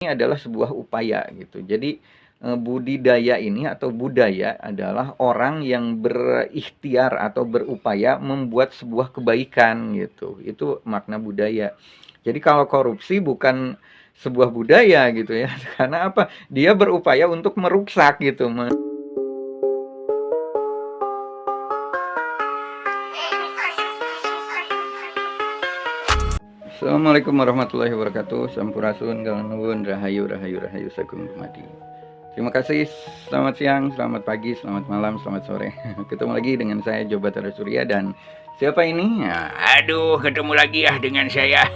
Ini adalah sebuah upaya gitu. Jadi, budidaya ini atau budaya adalah orang yang berikhtiar atau berupaya membuat sebuah kebaikan gitu. Itu makna budaya. Jadi kalau korupsi bukan sebuah budaya gitu ya, karena apa? Dia berupaya untuk merusak gitu. Assalamualaikum warahmatullahi wabarakatuh. Sampurasun, kawan nuwun, rahayu, rahayu, rahayu, sagung dumadi. Terima kasih, selamat siang, selamat pagi, selamat malam, selamat sore. Ketemu lagi dengan saya Joe Batara Surya dan siapa ini? Ya, Aduh, ketemu lagi ya dengan saya.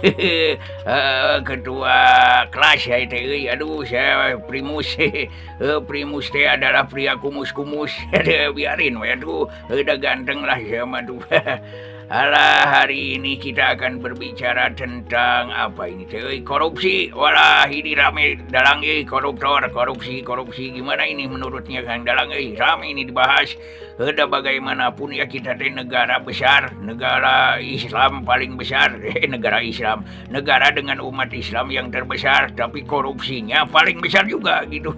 Ketua kelas ya itu. Aduh, saya Primus. Primus teh adalah pria kumus-kumus. Biarin, aduh, udah ganteng lah sama tuh. Alah, hari ini kita akan berbicara tentang apa ini teh? Korupsi. Walah, ini rame dalang koruptor, korupsi gimana ini menurutnya Kang Dalang rame ini dibahas. Udah bagaimanapun ya kita teh negara besar, negara Islam paling besar, negara Islam, negara dengan umat Islam yang terbesar, tapi korupsinya paling besar juga gitu.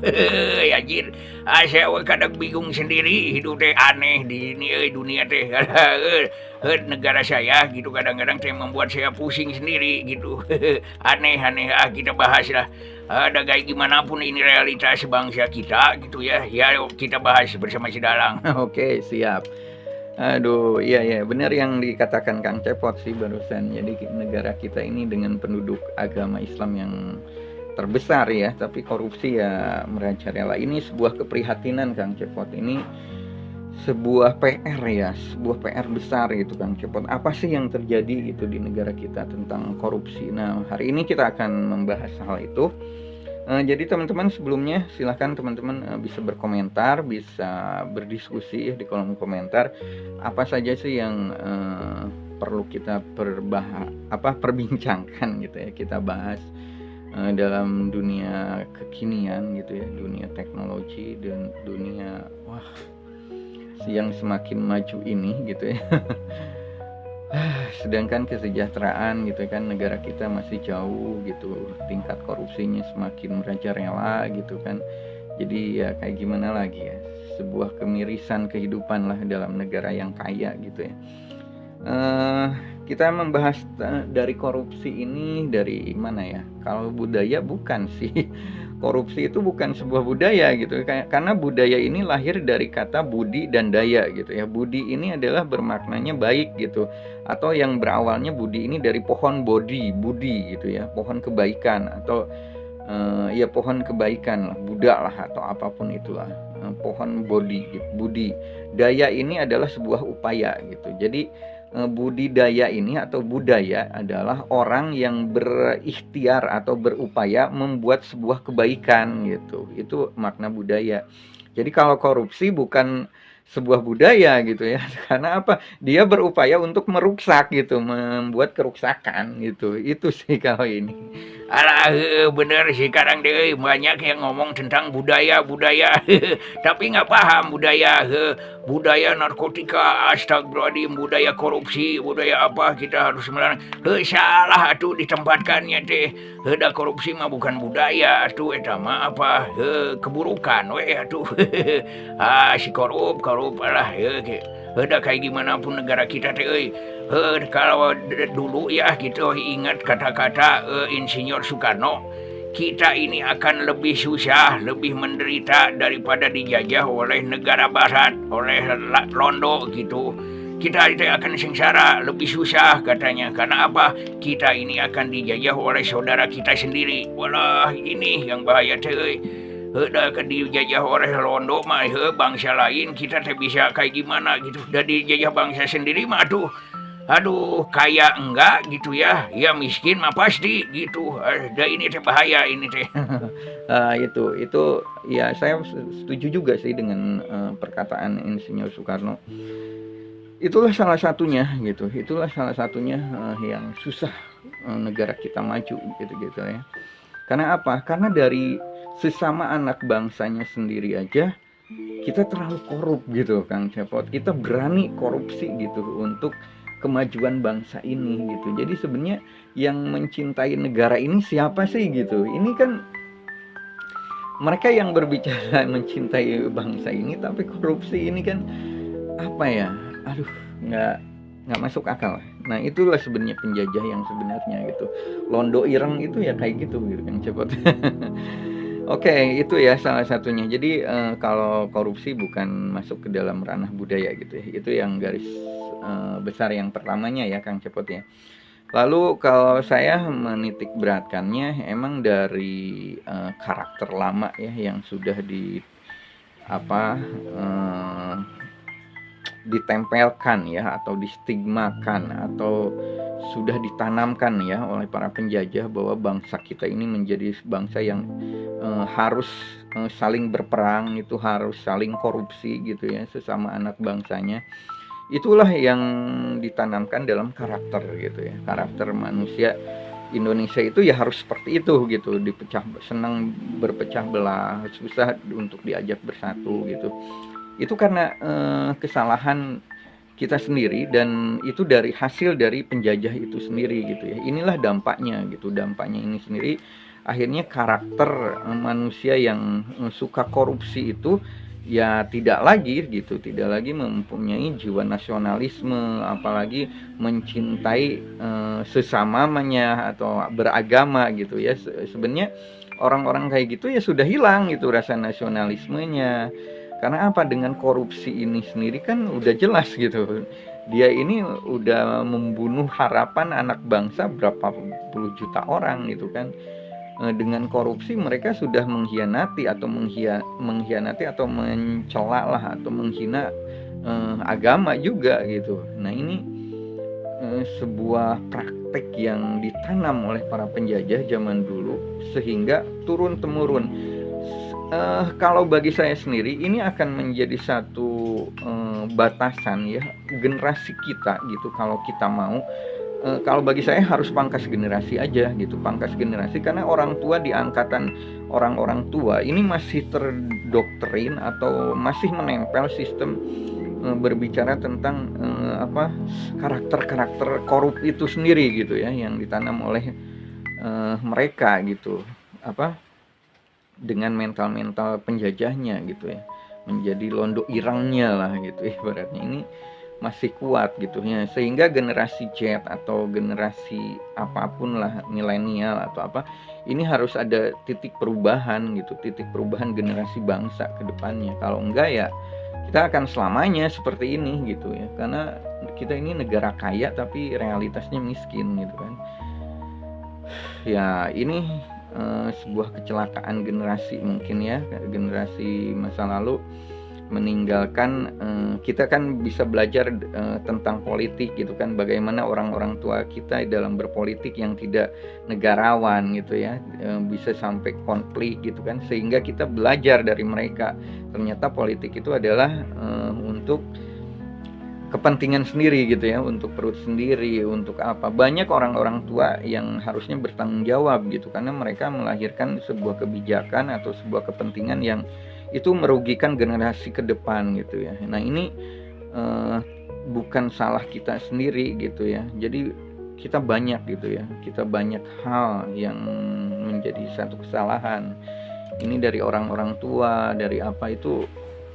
Anjir, saya kadang bingung sendiri, hidup teh aneh di ini dunia teh. Negara saya gitu kadang-kadang teh membuat saya pusing sendiri gitu. Aneh-aneh kita bahas lah. Ada kayak gimana pun ini realitas bangsa kita gitu ya. Ya kita bahas bersama si Dalang. Oke, siap. Aduh, iya benar yang dikatakan Kang Cepot sih barusan. Jadi negara kita ini dengan penduduk agama Islam yang terbesar ya, tapi korupsi ya merajalela. Ini sebuah keprihatinan Kang Cepot. Ini sebuah PR ya, sebuah PR besar gitu Kang Cepot. Apa sih yang terjadi gitu di negara kita tentang korupsi? Nah, hari ini kita akan membahas hal itu. Jadi teman-teman sebelumnya silahkan teman-teman bisa berkomentar, bisa berdiskusi ya di kolom komentar. Apa saja sih yang perlu kita perbincangkan gitu ya, kita bahas dalam dunia kekinian gitu ya, dunia teknologi dan dunia yang semakin maju ini gitu ya. Sedangkan kesejahteraan gitu kan negara kita masih jauh gitu, tingkat korupsinya semakin merajalela gitu kan. Jadi ya kayak gimana lagi ya, sebuah kemirisan kehidupan lah dalam negara yang kaya gitu ya. Kita membahas dari korupsi ini dari mana ya? Kalau budaya bukan sih. Korupsi itu bukan sebuah budaya gitu, karena budaya ini lahir dari kata budi dan daya gitu ya. Budi ini adalah bermaknanya baik gitu, atau yang berawalnya budi ini dari pohon budi gitu ya, pohon kebaikan atau ya pohon kebaikan lah, Buddha lah atau apapun itulah, pohon budi. Daya ini adalah sebuah upaya gitu. Jadi budidaya ini atau budaya adalah orang yang berikhtiar atau berupaya membuat sebuah kebaikan gitu. Itu makna budaya. Jadi kalau korupsi bukan sebuah budaya gitu ya, karena apa? Dia berupaya untuk merusak gitu, membuat kerusakan gitu. Itu sih kalau ini. Alah, bener sih kadang deh banyak yang ngomong tentang budaya, tapi nggak paham budaya narkotika, astagfirullahaladzim, budaya korupsi, budaya apa kita harus melarang. Salah tuh ditempatkannya teh. Ada korupsi mah bukan budaya, tuh eta mah apa keburukan, tuh. Si korup lah, udah kayak gimana pun negara kita teh. Kalau dulu ya gitu ingat kata-kata Insinyur Soekarno, kita ini akan lebih susah, lebih menderita daripada dijajah oleh negara barat, oleh Londo gitu. Kita itu akan sengsara, lebih susah katanya. Karena apa? Kita ini akan dijajah oleh saudara kita sendiri. Walah, ini yang bahaya teh. Udah kan dijajah oleh Londo mah bangsa lain kita teh bisa kayak gimana gitu. Udah dijajah bangsa sendiri mah aduh kayak enggak gitu ya, ya miskin mah pasti gitu. Ada ini teh bahaya ini teh. Itu ya saya setuju juga sih dengan perkataan Insinyur Soekarno. Itulah salah satunya gitu. Itulah salah satunya yang susah negara kita maju gitu ya. Karena apa? Karena dari sesama anak bangsanya sendiri aja kita terlalu korup gitu Kang Cepot. Kita berani korupsi gitu untuk kemajuan bangsa ini gitu. Jadi sebenarnya yang mencintai negara ini siapa sih gitu? Ini kan mereka yang berbicara mencintai bangsa ini, tapi korupsi ini kan apa ya? Aduh, nggak masuk akal. Nah, itulah sebenarnya penjajah yang sebenarnya gitu. Londo ireng itu ya kayak gitu gitu Kang Cepot. Oke, itu ya salah satunya. Jadi kalau korupsi bukan masuk ke dalam ranah budaya gitu ya. Itu yang garis besar yang pertamanya ya Kang Cepot ya. Lalu kalau saya menitik beratkannya emang dari karakter lama ya yang sudah eh, ditempelkan ya atau distigmakan atau sudah ditanamkan ya oleh para penjajah bahwa bangsa kita ini menjadi bangsa yang harus saling berperang, itu harus saling korupsi gitu ya sesama anak bangsanya. Itulah yang ditanamkan dalam karakter gitu ya. Karakter manusia Indonesia itu ya harus seperti itu gitu, senang berpecah belah, susah untuk diajak bersatu gitu. Itu karena kesalahan kita sendiri dan itu dari hasil dari penjajah itu sendiri gitu ya. Inilah dampaknya gitu. Dampaknya ini sendiri akhirnya karakter manusia yang suka korupsi itu ya tidak lagi mempunyai jiwa nasionalisme, apalagi mencintai sesamanya atau beragama gitu ya. Sebenarnya orang-orang kayak gitu ya sudah hilang gitu rasa nasionalismenya. Karena apa? Dengan korupsi ini sendiri kan udah jelas gitu. Dia ini udah membunuh harapan anak bangsa berapa puluh juta orang gitu kan. Dengan korupsi mereka sudah mengkhianati atau mengkhianati atau mencela lah atau menghina agama juga gitu. Nah, ini sebuah praktek yang ditanam oleh para penjajah zaman dulu sehingga turun temurun. Kalau bagi saya sendiri ini akan menjadi satu batasan ya generasi kita gitu kalau kita mau. Kalau bagi saya harus pangkas generasi aja gitu, pangkas generasi karena orang tua di angkatan orang-orang tua ini masih terdoktrin atau masih menempel sistem berbicara tentang karakter-karakter korup itu sendiri gitu ya yang ditanam oleh mereka gitu dengan mental-mental penjajahnya gitu ya, menjadi londo irangnya lah gitu ibaratnya. Ini masih kuat gitu ya, sehingga generasi Z atau generasi apapun lah milenial atau apa ini harus ada titik perubahan gitu, titik perubahan generasi bangsa ke depannya. Kalau enggak ya kita akan selamanya seperti ini gitu ya, karena kita ini negara kaya tapi realitasnya miskin gitu kan ya. Ini sebuah kecelakaan generasi mungkin ya, generasi masa lalu meninggalkan kita kan bisa belajar tentang politik gitu kan, bagaimana orang-orang tua kita dalam berpolitik yang tidak negarawan gitu ya, bisa sampai konflik gitu kan, sehingga kita belajar dari mereka ternyata politik itu adalah untuk kepentingan sendiri gitu ya, untuk perut sendiri, untuk apa. Banyak orang-orang tua yang harusnya bertanggung jawab gitu karena mereka melahirkan sebuah kebijakan atau sebuah kepentingan yang itu merugikan generasi ke depan gitu ya. Nah, ini bukan salah kita sendiri gitu ya. Jadi kita banyak gitu ya, kita banyak hal yang menjadi satu kesalahan. Ini dari orang-orang tua, dari apa itu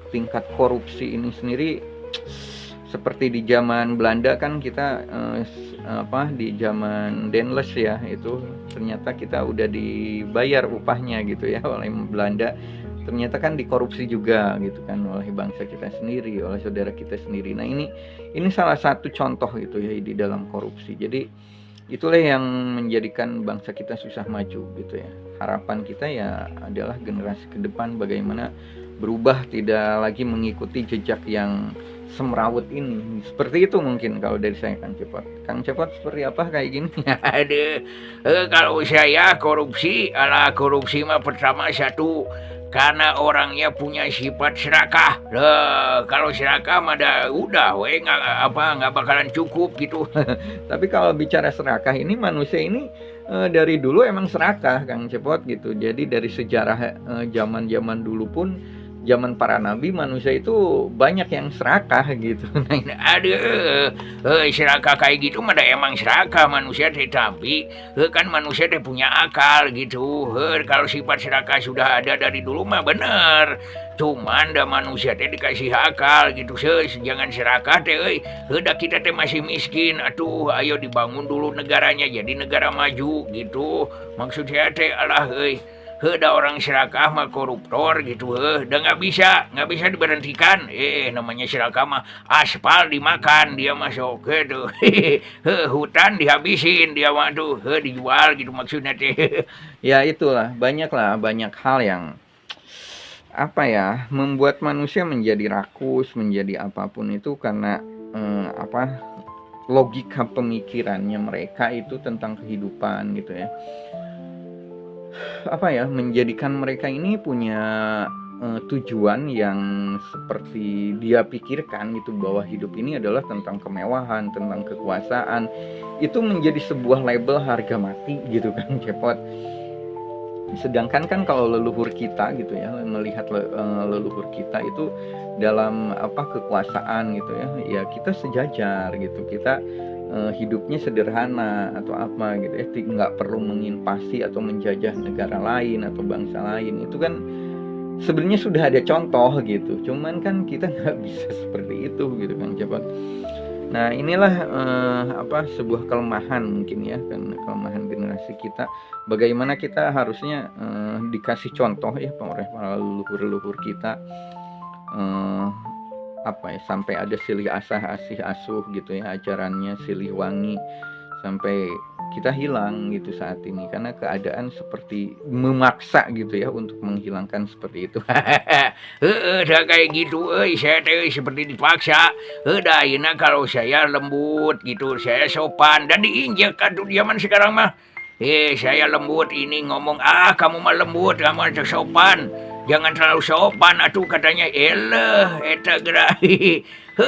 tingkat korupsi ini sendiri. Seperti di zaman Belanda kan kita di zaman Denles ya, itu ternyata kita udah dibayar upahnya gitu ya oleh Belanda. Ternyata kan dikorupsi juga gitu kan oleh bangsa kita sendiri, oleh saudara kita sendiri. Nah, ini salah satu contoh gitu ya di dalam korupsi. Jadi itulah yang menjadikan bangsa kita susah maju gitu ya. Harapan kita ya adalah generasi ke depan bagaimana berubah, tidak lagi mengikuti jejak yang semrawut ini. Seperti itu mungkin kalau dari saya Kang Cepot. Kang Cepot seperti apa kayak gini? Aduh, kalau saya korupsi mah pertama satu karena orangnya punya sifat serakah. Kalau serakah mah udah nggak bakalan cukup gitu. Tapi kalau bicara serakah ini, manusia ini dari dulu emang serakah Kang Cepot gitu. Jadi dari sejarah zaman-zaman dulu pun zaman para nabi manusia itu banyak yang serakah gitu. Nah, Aduh, serakah kayak gitu mah dah emang serakah manusia teh, tapi kan manusia teh punya akal gitu. Kalau sifat serakah sudah ada dari dulu mah bener. Cuman dah manusia teh dikasih akal gitu. Jangan serakah teh, dah kita teh masih miskin. Atuh, ayo dibangun dulu negaranya jadi negara maju gitu. Maksud saya teh alah, da orang serakah mah koruptor gitu, dah nggak bisa diberhentikan. Namanya serakah mah aspal dimakan dia masuk gitu. Hutan dihabisin dia mah tuh, dijual gitu maksudnya teh. ya itulah banyak hal yang apa ya, membuat manusia menjadi rakus, menjadi apapun itu karena apa, logika pemikirannya mereka itu tentang kehidupan gitu ya. Apa ya, menjadikan mereka ini punya tujuan yang seperti dia pikirkan gitu, bahwa hidup ini adalah tentang kemewahan, tentang kekuasaan. Itu menjadi sebuah label harga mati gitu kan, Cepot. Sedangkan kan kalau leluhur kita gitu ya, melihat leluhur kita itu dalam apa, kekuasaan gitu ya, ya kita sejajar gitu, kita hidupnya sederhana atau apa gitu ya, nggak perlu menginvasi atau menjajah negara lain atau bangsa lain. Itu kan sebenarnya sudah ada contoh gitu, cuman kan kita nggak bisa seperti itu gitu kan, Cepot. Nah inilah apa, sebuah kelemahan mungkin ya, kan kelemahan generasi kita. Bagaimana kita harusnya dikasih contoh ya oleh para leluhur-leluhur kita, eh, apa ya, sampai ada silih asih asuh gitu ya ajarannya, silih wangi, sampai kita hilang gitu saat ini karena keadaan seperti memaksa gitu ya untuk menghilangkan seperti itu. Dah kayak gitu, saya teh seperti dipaksa. Dah ayeuna kalau saya lembut gitu, saya sopan dan diinjek atuh zaman sekarang mah. Saya lembut ini ngomong, kamu mah lembut, kamu mah sopan. Jangan terlalu sopan atuh katanya. Elah, eta gerai.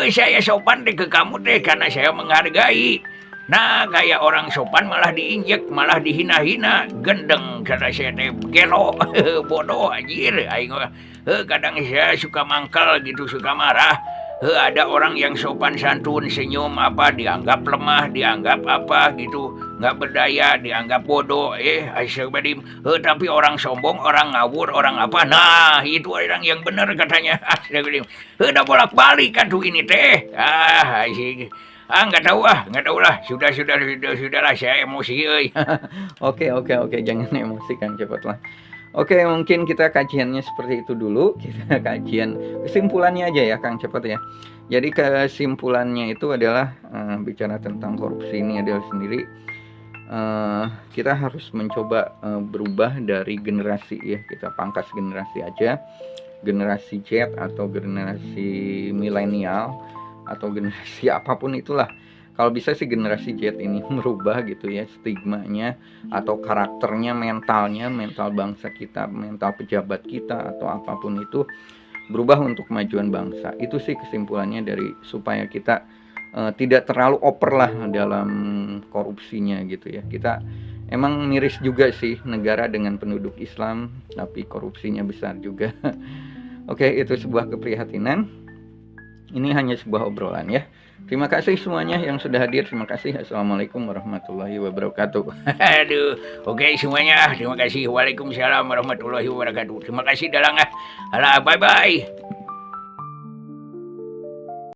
Saya sopan deh ke kamu teh karena saya menghargai. Nah, kayak orang sopan malah diinjek, malah dihina-hina. Gendeng kata saya teh, gelo, bodoh anjir. Aing kadang saya suka mangkal gitu, suka marah. Ada orang yang sopan santun, senyum apa dianggap lemah, dianggap apa gitu, nggak berdaya, dianggap bodoh. Astagfirullahaladzim. Tapi orang sombong, orang ngawur, orang apa, nah itu orang yang benar katanya. Astagfirullahaladzim. Udah bolak-balik kan tuh ini teh. Asik. Nggak tahu lah. Sudahlah, saya emosi, euy. Oke, jangan emosi Kang, cepatlah. Oke, mungkin kita kajiannya seperti itu dulu. Kita kajian kesimpulannya aja ya Kang, cepat ya. Jadi kesimpulannya itu adalah bicara tentang korupsi ini adalah sendiri, kita harus mencoba berubah dari generasi ya, kita pangkas generasi aja, generasi Z atau generasi milenial atau generasi apapun itulah. Kalau bisa sih generasi Z ini merubah gitu ya stigmanya atau karakternya, mental bangsa kita, mental pejabat kita atau apapun itu berubah untuk kemajuan bangsa. Itu sih kesimpulannya dari supaya kita tidak terlalu oper lah dalam korupsinya gitu ya. Kita emang miris juga sih negara dengan penduduk Islam tapi korupsinya besar juga. Oke, itu sebuah keprihatinan. Ini hanya sebuah obrolan ya. Terima kasih semuanya yang sudah hadir. Terima kasih. Assalamualaikum warahmatullahi wabarakatuh. Aduh, oke semuanya. Terima kasih. Waalaikumsalam warahmatullahi wabarakatuh. Terima kasih Dalang. Alah, bye-bye.